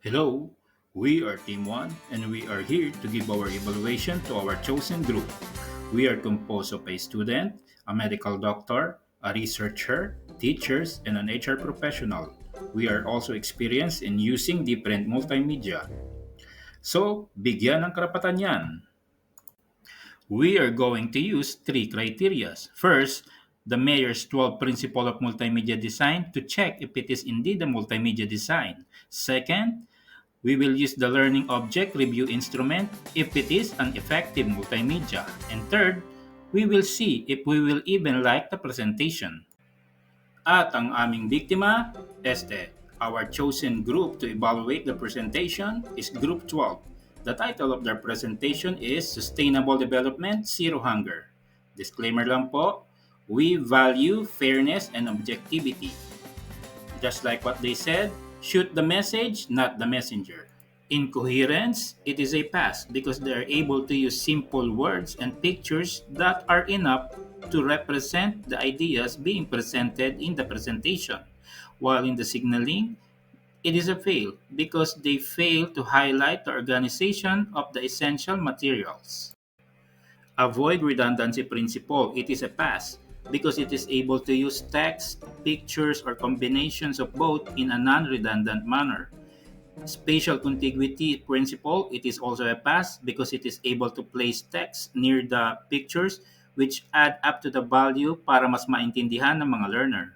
Hello, we are Team 1 and we are here to give our evaluation to our chosen group. We are composed of a student, a medical doctor, a researcher, teachers, and an HR professional. We are also experienced in using different multimedia. So, bigyan ng karapatan yan. We are going to use three criteria. First, the Mayor's 12 Principle of Multimedia Design to check if it is indeed a multimedia design. Second, we will use the Learning Object Review Instrument if it is an effective multimedia. And third, we will see if we will even like the presentation. At ang aming biktima, este. Our chosen group to evaluate the presentation is Group 12. The title of their presentation is Sustainable Development, Zero Hunger. Disclaimer lang po, we value fairness and objectivity. Just like what they said, shoot the message, not the messenger. In coherence, it is a pass because they are able to use simple words and pictures that are enough to represent the ideas being presented in the presentation. While in the signaling, it is a fail because they fail to highlight the organization of the essential materials. Avoid redundancy principle. It is a pass because it is able to use text, pictures, or combinations of both in a non-redundant manner. Spatial contiguity principle, it is also a pass because it is able to place text near the pictures which add up to the value para mas maintindihan ng mga learner.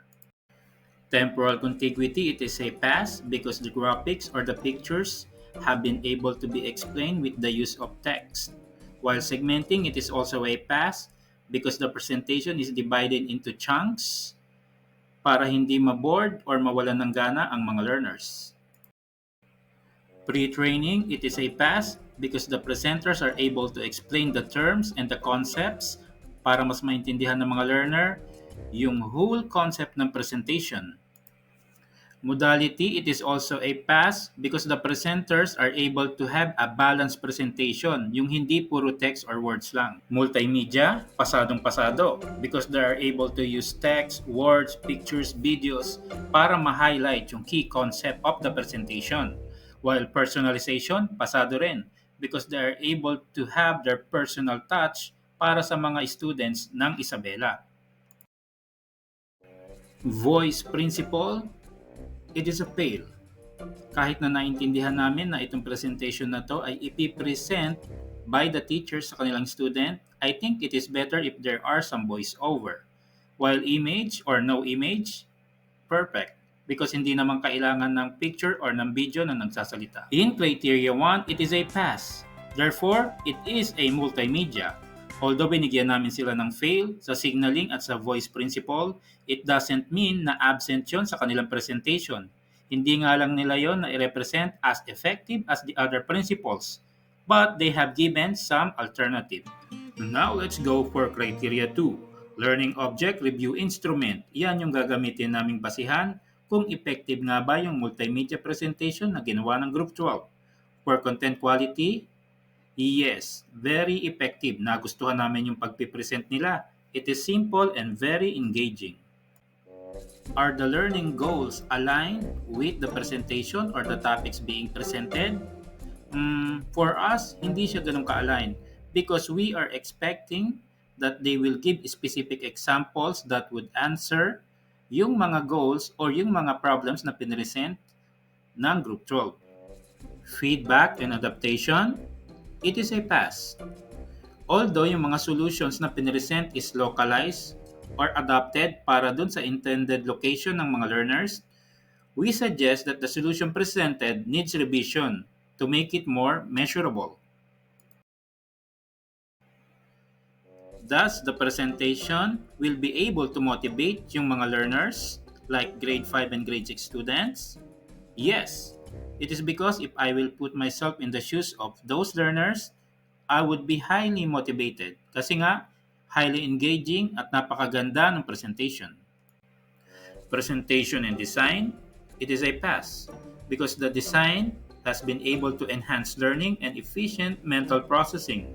Temporal contiguity, it is a pass because the graphics or the pictures have been able to be explained with the use of text. While segmenting, it is also a pass because the presentation is divided into chunks para hindi maboard or mawalan ng gana ang mga learners. Pre-training, it is a pass because the presenters are able to explain the terms and the concepts para mas maintindihan ng mga learner yung whole concept ng presentation. Modality, it is also a pass because the presenters are able to have a balanced presentation, yung hindi puro text or words lang. Multimedia, pasadong-pasado because they are able to use text, words, pictures, videos para ma-highlight yung key concept of the presentation. While personalization, pasado rin because they are able to have their personal touch para sa mga students ng Isabela. Voice principle, it is a fail. Kahit na naintindihan namin na itong presentation na to ay ipipresent by the teachers sa kanilang student, I think it is better if there are some voice-over. While image or no image, perfect. Because hindi naman kailangan ng picture or ng video na nagsasalita. In criteria 1, it is a pass. Therefore, it is a multimedia. Although binigyan namin sila ng fail sa signaling at sa voice principle, it doesn't mean na absent yon sa kanilang presentation. Hindi nga lang nila yon na i-represent as effective as the other principles, but they have given some alternative. Now let's go for criteria 2. Learning Object Review Instrument. Yan yung gagamitin naming basihan kung effective nga ba yung multimedia presentation na ginawa ng Group 12. For content quality, yes, very effective. Nagustuhan namin yung pagpipresent nila. It is simple and very engaging. Are the learning goals aligned with the presentation or the topics being presented? For us, hindi siya ganun ka-align because we are expecting that they will give specific examples that would answer yung mga goals or yung mga problems na pinresent ng Group 12. Feedback and adaptation, it is a pass. Although yung mga solutions na pinresent is localized or adapted para dun sa intended location ng mga learners, we suggest that the solution presented needs revision to make it more measurable. Thus, the presentation will be able to motivate yung mga learners like grade 5 and grade 6 students. Yes, it is because if I will put myself in the shoes of those learners, I would be highly motivated kasi nga highly engaging at napakaganda ng presentation. Presentation and design, it is a pass because the design has been able to enhance learning and efficient mental processing.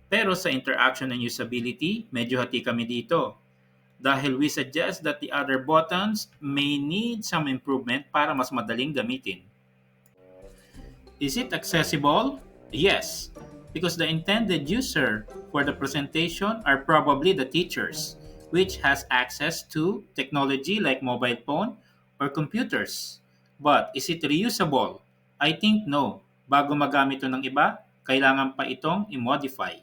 Pero sa interaction and usability, medyo hati kami dito dahil we suggest that the other buttons may need some improvement para mas madaling gamitin. Is it accessible? Yes, because the intended user for the presentation are probably the teachers, which has access to technology like mobile phone or computers. But is it reusable? I think no. Bago magamit ito ng iba, kailangan pa itong i-modify.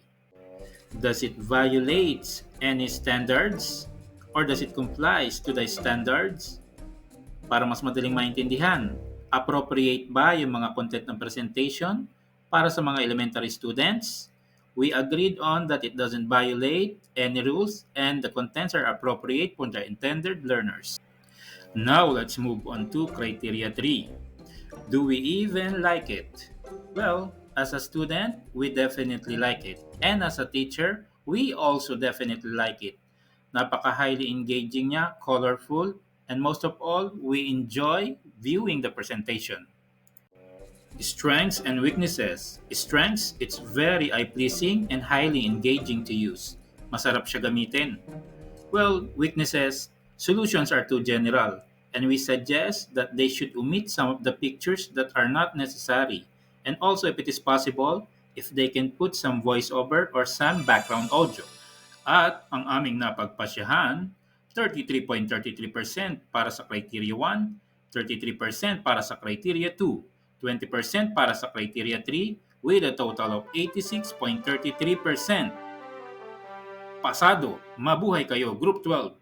Does it violate any standards? Or does it complies to the standards? Para mas madaling maintindihan, appropriate ba yung mga content ng presentation para sa mga elementary students? We agreed on that it doesn't violate any rules and the contents are appropriate for the intended learners. Now let's move on to criteria 3. Do we even like it? Well, as a student, we definitely like it. And as a teacher, we also definitely like it. Napaka-highly engaging niya, colorful, and most of all, we enjoy viewing the presentation. Strengths and weaknesses. Strengths, it's very eye-pleasing and highly engaging to use. Masarap siya gamitin. Well, weaknesses, solutions are too general, and we suggest that they should omit some of the pictures that are not necessary. And also, if it is possible, if they can put some voiceover or some background audio. At ang aming napagpasyahan, 33.33% para sa criteria 1, 33% para sa criteria 2, 20% para sa criteria 3, with a total of 86.33%. Pasado, mabuhay kayo, Group 12!